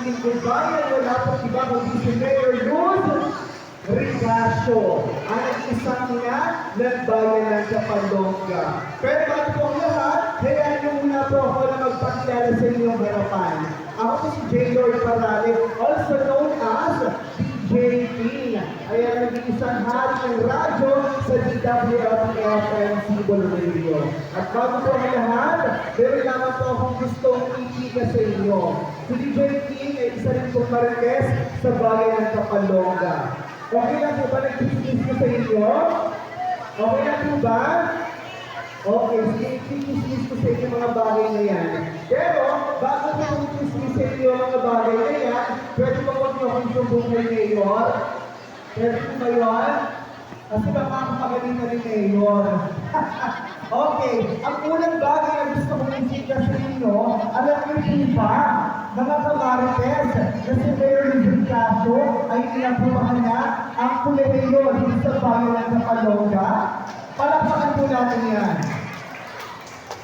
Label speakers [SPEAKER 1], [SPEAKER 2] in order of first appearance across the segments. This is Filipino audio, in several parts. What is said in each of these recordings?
[SPEAKER 1] ating lingkod bayan, wala po iba kundi si Mayor Luz Rigasio, ang isang ina ng bayan ng Kapalonga. Pero bago po ang lahat, hayaan niyo muna po ako na magpakilala sa inyong harapan. Ako po si J. Lord Parale, also known as DJ King. Ayan, naging isang hari ng radyo sa DWFM Cibol Radio. At bago po ang lahat, meron naman po akong gustong ikika sa inyo. Si DJ King ay isa rin pong marites sa bayan ng Kapalonga. Okay lang po ba nag-business ko sa inyo? Okay lang po ba? Okay, sige, i-business ko sa inyo mga bagay na yan. Pero, bago ko i-business sa inyo mga bagay na yan, pwede ba huwag nyo akong sumbong kay Mayor? Pwede po ba yun? Kasi baka ako magaling na rin Mayor. Okay, ang unang bagay na gusto kong i-chika sa inyo, alam niyo po ba, mga kamarites, na si Mayor Rigasio ay inapumahan niya ang kolehiyo dito sa bayan ng Kapalonga. Palakpakan po natin yan.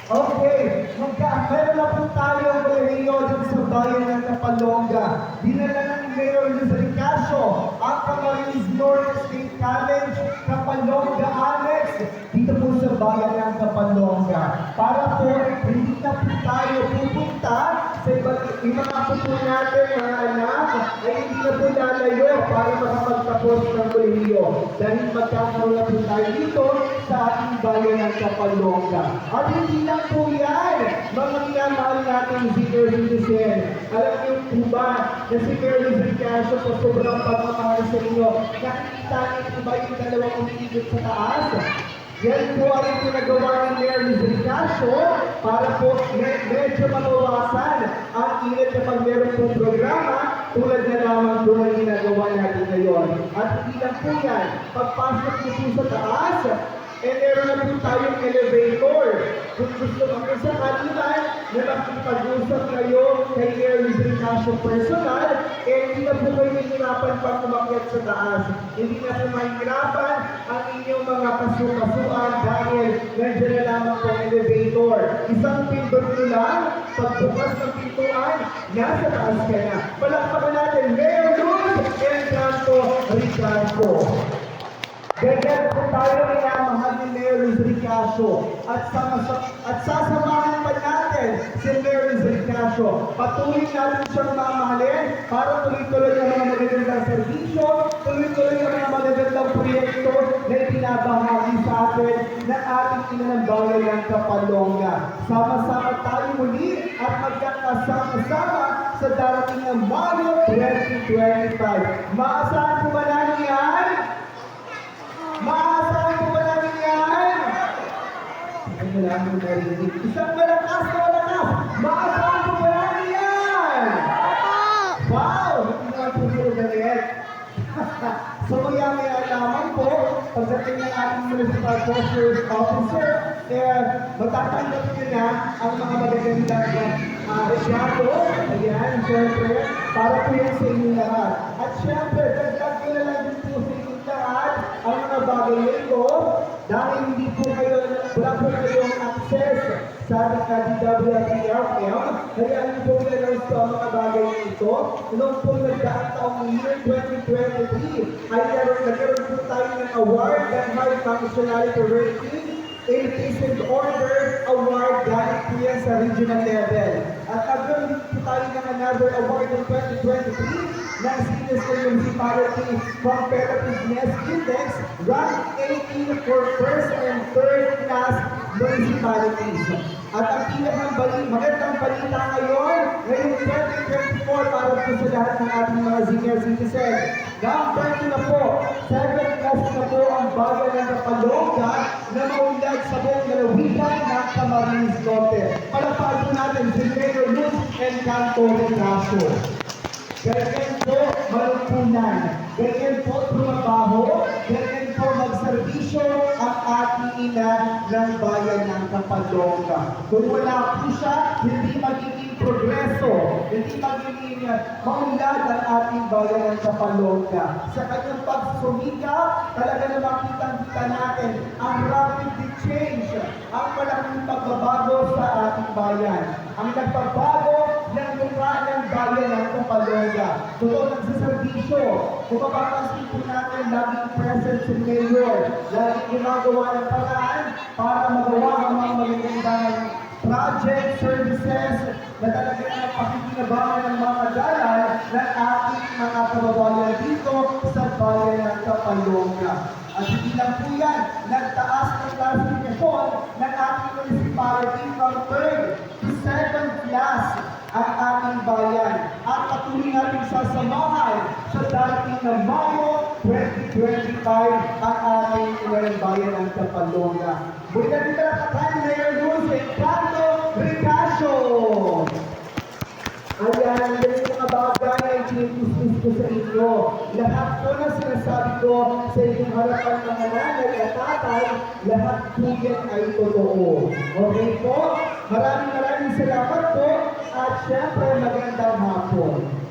[SPEAKER 1] Okay, meron na po tayo ang kolehiyo dito sa bayan ng Kapalonga. Dinala ng Mayor Rigasio ang Camarines North State College, Kapalonga Annex, dito po sa bayan ng Kapalonga. Para po, hindi na po tayo pupunta sa ibang mga pupo natin, mga anak, ay hindi na po lalayo para makapagtapos ng kolehiyo. Dahil magkakaroon na po tayo dito sa ating bayan ng Kapalonga. At hindi lang po yan, mga minamahal natin senior citizen. Alam niyo po ba na si Mayor Rigasio po sobrang pagmamahal sa inyo? Nakikita niyo po ba yung dalawang umiikot sa taas? Yan po ang pinagawa ni Mayor Rigasio para po medyo mabawasan ang init kapag meron pong programa tulad na lamang po ang ginagawa natin ngayon. At hindi lang po yan, pagpasok niyo po sa taas, meron na po tayong elevator. Kung gusto kami sa kanilan na makipag-usap kayo kay Mayor Rigasio personal, hindi na po kayo mahirapan pag umakyat sa taas. Hindi na po mahirapan ang inyong mga kasukasuan dahil nandiyan na lamang po ang elevator. Isang pindot nyo lang, pagbukas ng pintuan, nasa taas ka na. Palakpakan natin, Mayor Luz Rigasio. Ganyan po tayo minamahal ni Mayor Rigasio at sasamahan pa natin si Mayor Rigasio. Patuloy natin siyang mamahalin para tuloy-tuloy ang mga magagandang serbisyo, tuloy-tuloy ang mga magagandang proyekto na ibinabahagi sa atin ng ating ina ng bayan ng Kapalonga. Sama-sama tayo muli at magkakasama-sama sa darating ng Mayo 2025. Maasahan po ba namin yan? Maasahan po ba namin yan? Ay, wala akong narinig. Isang malakas na malakas! Maasahan po ba namin yan? Wow! Hindi naman po sila galit. So, maya-maya lamang po, pagdating ng ating municipal treasurer's officer, matatanggap nyo na ang mga magagandang resyado. Ayan, siyempre, para po yan sa inyo lahat. At siyempre, dagdag ko na lang din po sa inyo lahat ang mga bagay nito dahil hindi po kayo, wala po kayong access sa DWFM. Kaya hindi po nag-announce po ang mga bagay nito. Noong po nagdaang taong year 2023 ay nagkaroon po tayo ng award ng High Functionality Rating in Patient Order Award dahil po yan sa regional level. At nagkaroon po tayo ng another award in 2023 ng Cities Municipality Competitiveness Index, rank 18 for first and third class municipalities. At ang magandang balita ngayon, ngayong 2024 para po sa lahat ng ating mga senior citizen. Number 2 na po, 7 class na po ang bayan ng Kapalonga na maunlad sa buong lalawigan ng Camarines Norte. Palapag po natin si Mayor Luz Rigasio. Ganyan po malungkunan, ganyan po trumabaho, ganyan po magserbisyo ang ating ina ng bayan ng Kapalonga. Kung wala po siya, hindi magiging progreso, hindi magiging maunlad ang ating bayan ng Kapalonga. Sa kanyang pagsumikap, talaga na makitang-kita natin ang rapid change, ang malaking pagbabago sa ating bayan. Ang nagbabago ng mukha ng bayan ng Kapalonga. Totoo nagsaservisyo. Kung mapapansin po natin, laging present si Mayor. Laging ginagawa ng paraan para magawa ang mga magagandang project, services na talagang napakikinabangan ng mga dalan ng ating mga kababayan dito sa bayan ng Kapalonga. At hindi lang po yan, nagtaas ng klasifikasyon ng ating municipality from 3rd to 2nd class ang ating bayan. At patuloy natin sasamahan sa dating na Mayo 2025 ang ating bayan ng Kapalonga. Muli natin kalakatan, Mayor Luz Encanto Ricasio. Ayan, yan yung mga bagay ay pinipismis ko sa inyo. Lahat po na sinasabi ko sa inyong harapan ng nanay at tatay, lahat po yan ay totoo. Okay po? Maraming salamat po at syempre magandang hapon.